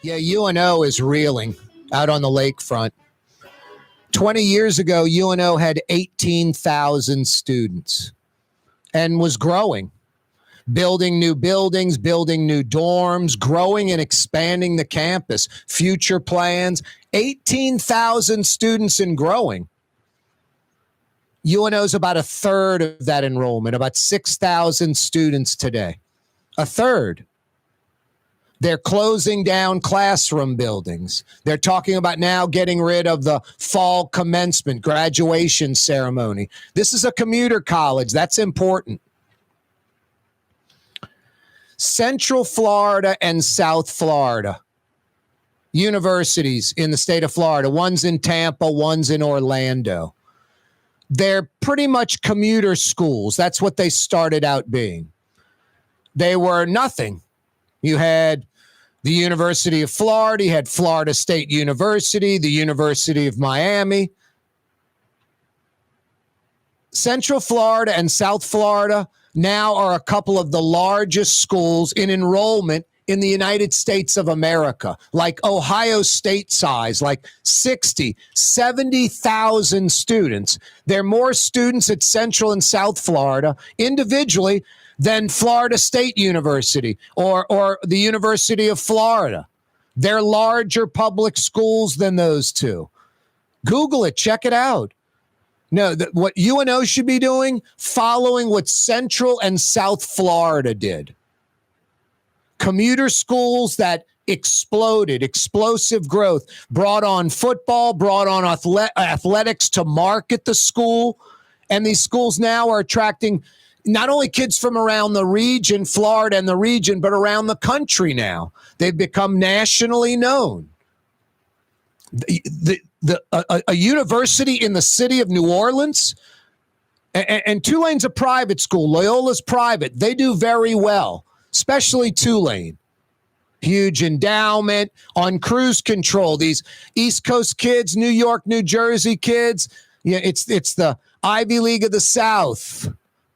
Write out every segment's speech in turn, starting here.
Yeah, UNO is reeling out on the lakefront. 20 years ago, UNO had 18,000 students and was growing, building new buildings, building new dorms, growing and expanding the campus, future plans, 18,000 students and growing. UNO is about a third of that enrollment, about 6,000 students today. A third. They're closing down classroom buildings. They're talking about now getting rid of the fall commencement graduation ceremony. This is a commuter college. That's important. Central Florida and South Florida universities in the state of Florida. One's in Tampa, one's in Orlando. They're pretty much commuter schools. That's what they started out being. They were nothing. You had the University of Florida, you had Florida State University, the University of Miami. Central Florida and South Florida now are a couple of the largest schools in enrollment in the United States of America, like Ohio State size, like 60, 70,000 students. There are more students at Central and South Florida individually than Florida State University or the University of Florida. They're larger public schools than those two. Google it, check it out. No, what UNO should be doing, following what Central and South Florida did. Commuter schools that exploded, explosive growth, brought on football, brought on athletics to market the school. And these schools now are attracting not only kids from around the region, Florida and the region, but around the country now. They've become nationally known. A university in the city of New Orleans, and Tulane's a private school. Loyola's private. They do very well, especially Tulane. Huge endowment, on cruise control. These East Coast kids, New York, New Jersey kids, yeah, it's the Ivy League of the South.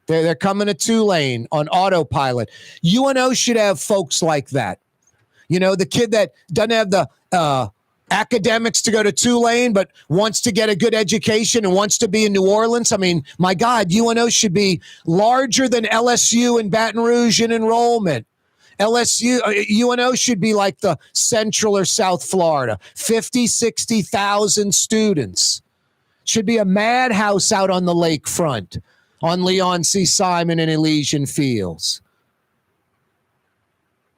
They're coming to Tulane on autopilot. UNO should have folks like that. You know, the kid that doesn't have the academics to go to Tulane, but wants to get a good education and wants to be in New Orleans. I mean, my God, UNO should be larger than LSU and Baton Rouge in enrollment. UNO should be like the Central or South Florida, 50, 60,000 students. Should be a madhouse out on the lakefront on Leon C. Simon and Elysian Fields.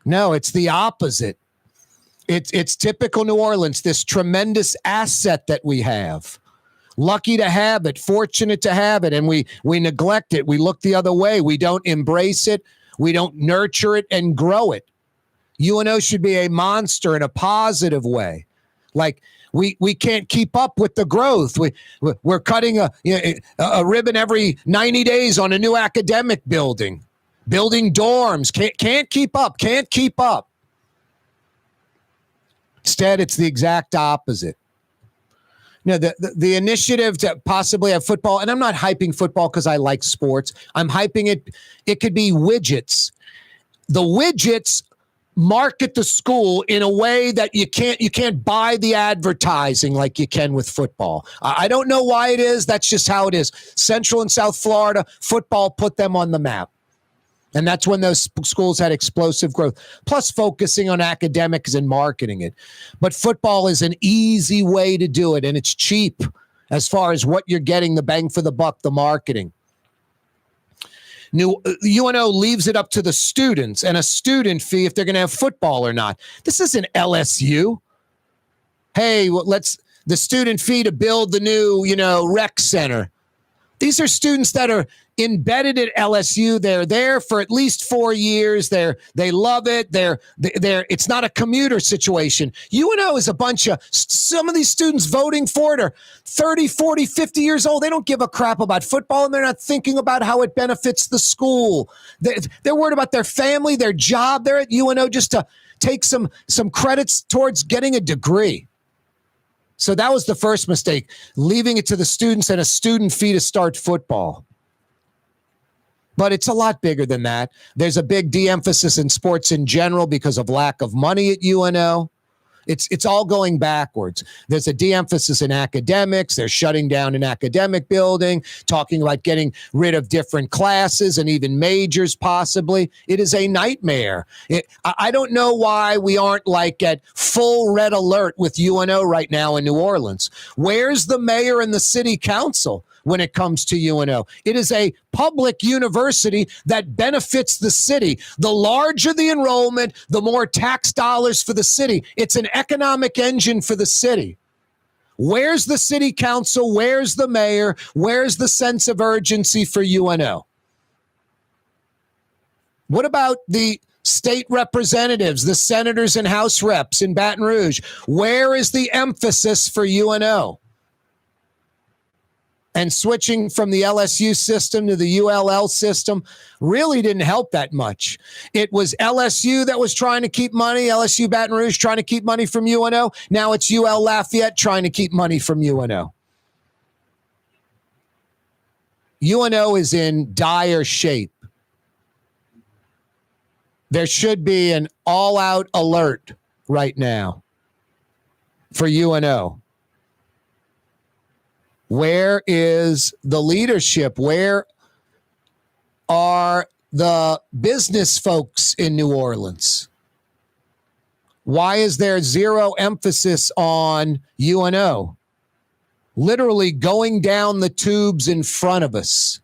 No, it's the opposite. It's typical New Orleans, this tremendous asset that we have. Lucky to have it, fortunate to have it, and we neglect it. We look the other way. We don't embrace it. We don't nurture it and grow it. UNO should be a monster in a positive way. Like, we can't keep up with the growth. We're cutting a ribbon every 90 days on a new academic building, building dorms. Can't keep up. Instead, it's the exact opposite. You know, the initiative to possibly have football, and I'm not hyping football because I like sports. I'm hyping it. It could be widgets. The widgets market the school in a way that you can't buy the advertising like you can with football. I don't know why it is. That's just how it is. Central and South Florida, football put them on the map. And that's when those schools had explosive growth, plus focusing on academics and marketing it. But football is an easy way to do it, and it's cheap as far as what you're getting, the bang for the buck, the marketing. UNO leaves it up to the students and a student fee if they're going to have football or not. This isn't LSU. Hey, the student fee to build the new, rec center. These are students that are embedded at LSU. They're there for at least 4 years. They love it. It's not a commuter situation. UNO is a bunch of, some of these students voting for it are 30, 40, 50 years old. They don't give a crap about football, and they're not thinking about how it benefits the school. They're worried about their family, their job. They're at UNO just to take some credits towards getting a degree. So that was the first mistake, leaving it to the students and a student fee to start football. But it's a lot bigger than that. There's a big de-emphasis in sports in general because of lack of money at UNO. It's all going backwards. There's a de-emphasis in academics. They're shutting down an academic building, talking about getting rid of different classes and even majors possibly. It is a nightmare. I don't know why we aren't like at full red alert with UNO right now in New Orleans. Where's the mayor and the city council when it comes to UNO? It is a public university that benefits the city. The larger the enrollment, the more tax dollars for the city. It's an economic engine for the city. Where's the city council? Where's the mayor? Where's the sense of urgency for UNO? What about the state representatives, the senators and House reps in Baton Rouge? Where is the emphasis for UNO? And switching from the LSU system to the ULL system really didn't help that much. It was LSU that was trying to keep money, LSU Baton Rouge trying to keep money from UNO. Now it's UL Lafayette trying to keep money from UNO. UNO is in dire shape. There should be an all-out alert right now for UNO. Where is the leadership? Where are the business folks in New Orleans? Why is there zero emphasis on UNO? Literally going down the tubes in front of us.